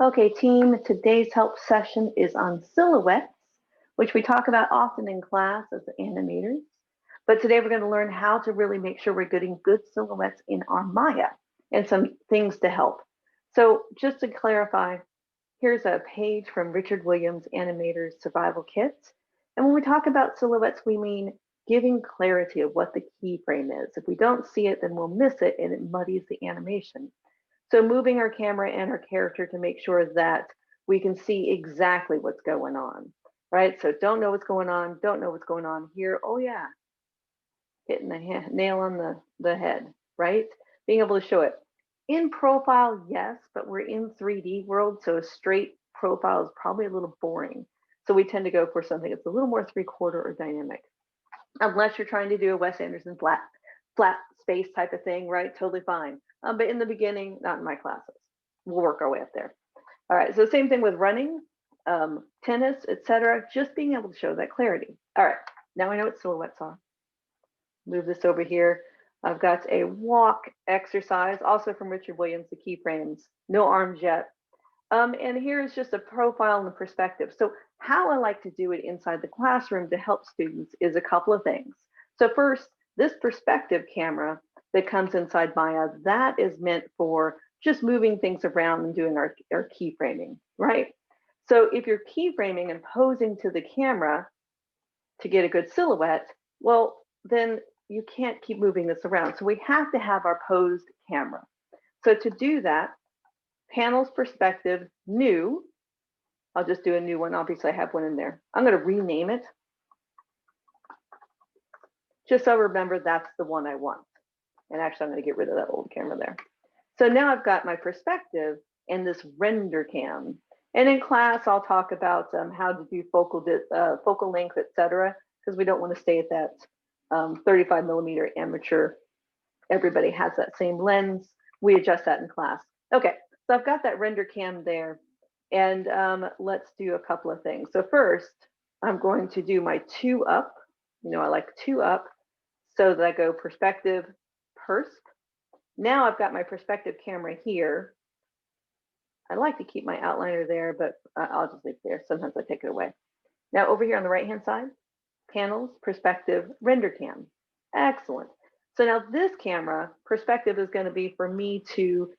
Okay, team, today's help session is on silhouettes, which we talk about often in class as animators. But today we're going to learn how to really make sure we're getting good silhouettes in our Maya and some things to help. So just to clarify, here's a page from Richard Williams' Animator's Survival Kit. And when we talk about silhouettes, we mean giving clarity of what the keyframe is. If we don't see it, then we'll miss it and it muddies the animation. So moving our camera and our character to make sure that we can see exactly what's going on, right? So don't know what's going on here. Oh yeah, hitting the nail on the head, right? Being able to show it. In profile, yes, but we're in 3D world, so a straight profile is probably a little boring. So we tend to go for something that's a little more 3/4 or dynamic. Unless you're trying to do a Wes Anderson flat space type of thing, right? Totally fine. But in the beginning, not in my classes. We'll work our way up there. All right, so same thing with running, tennis, etc. Just being able to show that clarity. All right, now I know what silhouettes are. Move this over here. I've got a walk exercise, also from Richard Williams, the keyframes. No arms yet. And here is just a profile and a perspective. So how I like to do it inside the classroom to help students is a couple of things. So first, this perspective camera that comes inside Maya, that is meant for just moving things around and doing our keyframing, right? So if you're keyframing and posing to the camera to get a good silhouette, well, then you can't keep moving this around. So we have to have our posed camera. So to do that, panels perspective, new. I'll just do a new one. Obviously, I have one in there. I'm going to rename it. Just so I remember that's the one I want. And actually, I'm going to get rid of that old camera there. So now I've got my perspective and this render cam. And in class, I'll talk about how to do focal length, etc., because we don't want to stay at that 35mm amateur. Everybody has that same lens. We adjust that in class. Okay, so I've got that render cam there. And let's do a couple of things. So first, I'm going to do my 2 up. You know, I like 2 up so that I go perspective, persp. Now I've got my perspective camera here. I like to keep my outliner there, but I'll just leave it there. Sometimes I take it away. Now over here on the right-hand side, panels, perspective, render cam. Excellent. So now this camera, perspective, is going to be for me to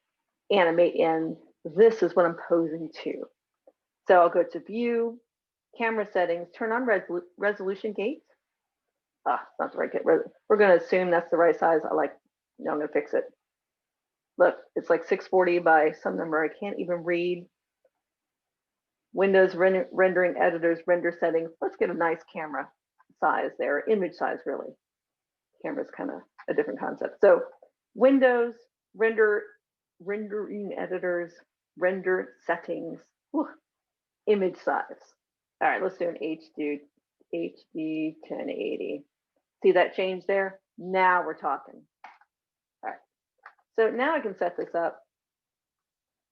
animate in. This is what I'm posing to. So I'll go to view, camera settings, turn on resolution gate. Not the right gate. We're going to assume that's the right size. No, I'm going to fix it. Look, it's like 640 by some number I can't even read. Windows, rendering editors, render settings. Let's get a nice camera size there, image size really. Camera's kind of a different concept. So Windows, rendering editors, render settings, image size. All right, let's do an HD 1080. See that change there? Now we're talking. All right, so now I can set this up.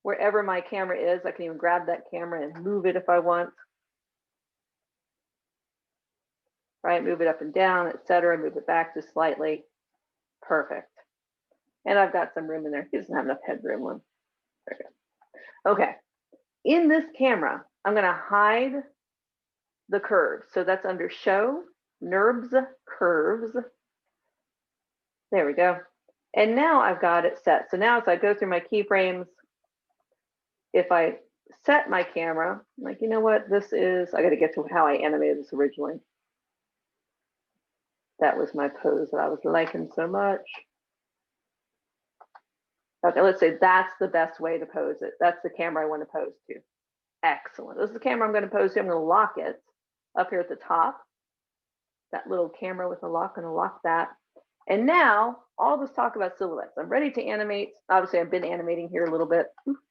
Wherever my camera is, I can even grab that camera and move it if I want. Right, move it up and down, etc. Move it back just slightly. Perfect. And I've got some room in there. He doesn't have enough headroom. There we go. Okay. In this camera, I'm going to hide the curves. So that's under Show, NURBS, Curves. There we go. And now I've got it set. So now as I go through my keyframes, if I set my camera, I'm like, you know what, I got to get to how I animated this originally. That was my pose that I was liking so much. Okay, let's say that's the best way to pose it. That's the camera I want to pose to. Excellent. This is the camera I'm going to pose to. I'm going to lock it up here at the top. That little camera with the lock, I'm going to lock that. And now I'll just talk about silhouettes. I'm ready to animate. Obviously, I've been animating here a little bit.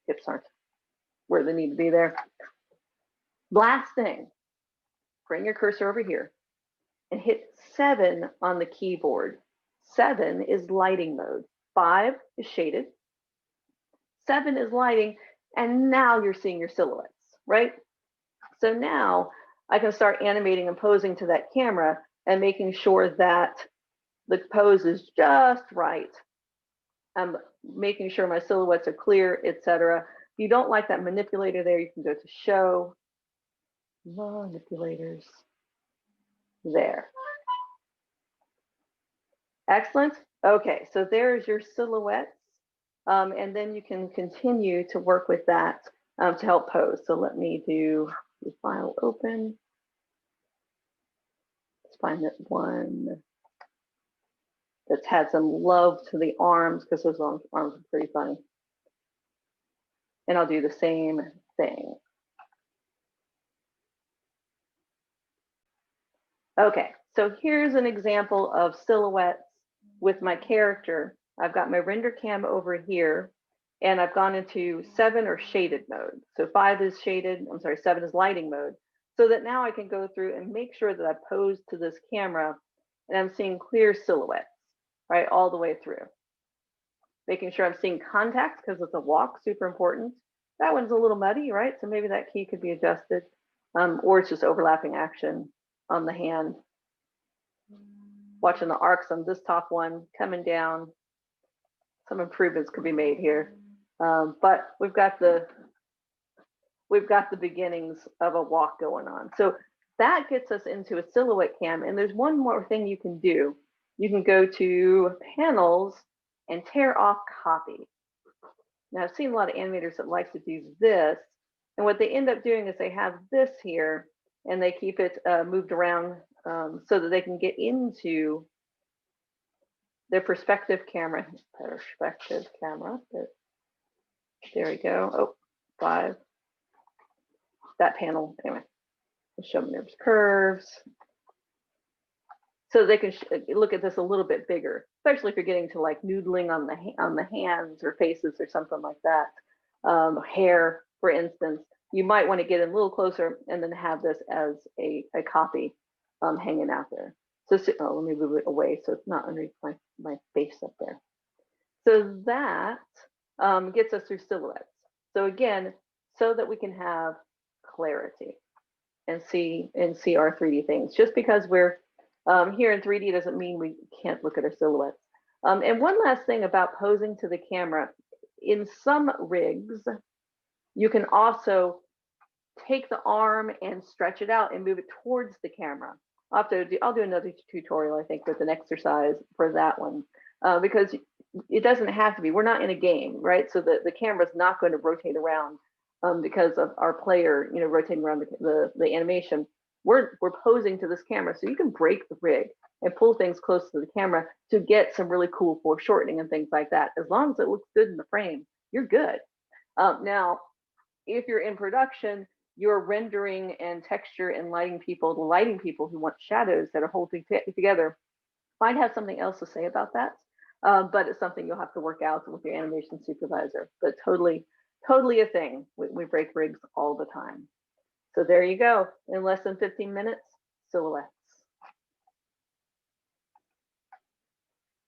Hips aren't where they need to be there. Last thing, bring your cursor over here and hit 7 on the keyboard. 7 is lighting mode. 5 is shaded. 7 is lighting, and now you're seeing your silhouettes, right? So now I can start animating and posing to that camera and making sure that the pose is just right. I'm making sure my silhouettes are clear, etc. you don't like that manipulator there, you can go to show manipulators there. Excellent. Okay, so there's your silhouettes. And then you can continue to work with that to help pose. So let me do the file open. Let's find that one that's had some love to the arms, because those arms are pretty funny. And I'll do the same thing. Okay, so here's an example of silhouettes with my character. I've got my render cam over here, and I've gone into 7 or shaded mode. So 5 is shaded, I'm sorry, 7 is lighting mode. So that now I can go through and make sure that I pose to this camera and I'm seeing clear silhouettes, right, all the way through. Making sure I'm seeing contact because it's a walk, super important. That one's a little muddy, right? So maybe that key could be adjusted, or it's just overlapping action on the hand. Watching the arcs on this top one coming down. Some improvements could be made here, but we've got the beginnings of a walk going on. So that gets us into a silhouette cam. And there's one more thing you can do. You can go to panels and tear off copy. Now I've seen a lot of animators that like to do this. And what they end up doing is they have this here and they keep it moved around so that they can get into their perspective camera. There we go. Oh, 5. That panel, anyway. Show them there's curves. So they can look at this a little bit bigger, especially if you're getting to like noodling on the hands or faces or something like that. Hair, for instance, you might want to get in a little closer and then have this as a copy hanging out there. So let me move it away so it's not underneath my face up there. So that gets us through silhouettes. So again, so that we can have clarity and see our 3D things. Just because we're here in 3D doesn't mean we can't look at our silhouettes. And one last thing about posing to the camera, in some rigs, you can also take the arm and stretch it out and move it towards the camera. I'll do another tutorial, I think, with an exercise for that one, because it doesn't have to be. We're not in a game, right? So the camera's not going to rotate around because of our player, rotating around the animation. We're posing to this camera, so you can break the rig and pull things close to the camera to get some really cool foreshortening and things like that. As long as it looks good in the frame, you're good. Now, if you're in production, you're rendering and texture and lighting people, the lighting people who want shadows that are holding together might have something else to say about that. But it's something you'll have to work out with your animation supervisor. But totally a thing. We break rigs all the time. So there you go. In less than 15 minutes, silhouette.